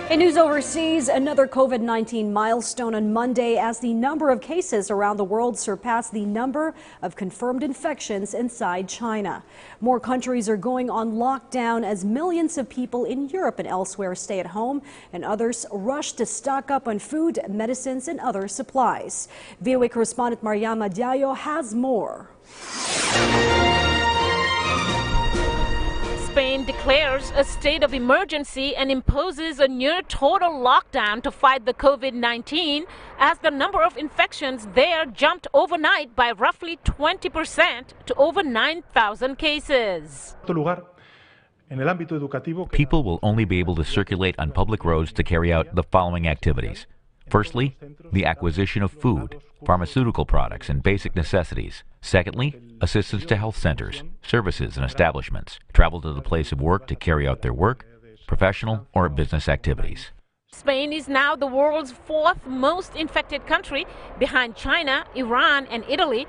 In news overseas, another COVID-19 milestone on Monday as the number of cases around the world surpassed the number of confirmed infections inside China. More countries are going on lockdown as millions of people in Europe and elsewhere stay at home, and others rush to stock up on food, medicines, and other supplies. VOA correspondent Mariama Diallo has more. Spain declares a state of emergency and imposes a near total lockdown to fight the COVID-19 as the number of infections there jumped overnight by roughly 20% to over 9,000 cases. People will only be able to circulate on public roads to carry out the following activities. Firstly, the acquisition of food, pharmaceutical products, and basic necessities. Secondly, assistance to health centers, services, and establishments. Travel to the place of work to carry out their work, professional or business activities. Spain is now the world's fourth most infected country, behind China, Iran, and Italy,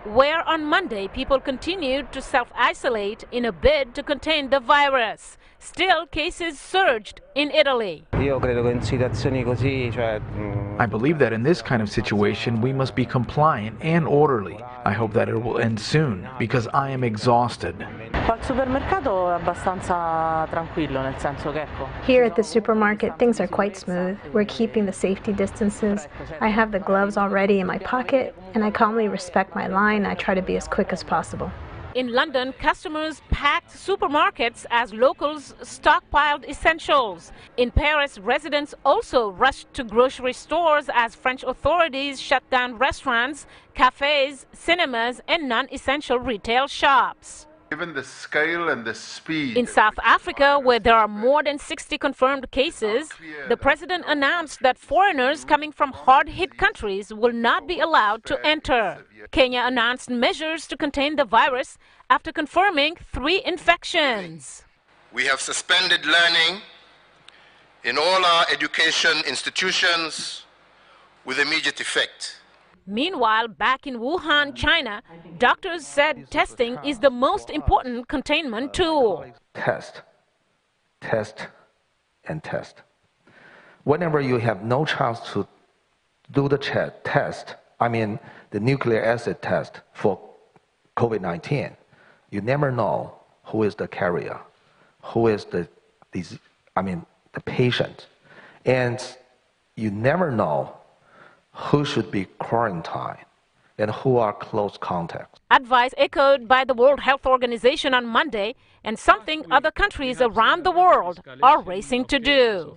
where on Monday people continued to self-isolate in a bid to contain the virus. Still, cases surged in Italy. I believe that in this kind of situation we must be compliant and orderly. I hope that it will end soon because I am exhausted. Here at the supermarket, things are quite smooth. We're keeping the safety distances. I have the gloves already in my pocket, and I calmly respect my line. I try to be as quick as possible. In London, customers packed supermarkets as locals stockpiled essentials. In Paris, residents also rushed to grocery stores as French authorities shut down restaurants, cafes, cinemas, and non-essential retail shops. Given the scale and the speed. In South Africa, where there are more than 60 confirmed cases, the president announced that foreigners coming from hard-hit countries will not be allowed to enter. Kenya announced measures to contain the virus after confirming 3 infections. We have suspended learning in all our education institutions with immediate effect. Meanwhile, back in Wuhan, China, doctors said testing is the most important containment tool. Test, and test. Whenever you have no chance to do the test, I mean the nucleic acid test for COVID-19, you never know who is the carrier, who is the patient, and you never know who should be quarantined and who are close contacts. Advice echoed by the World Health Organization on Monday, and something other countries around the world are racing to do.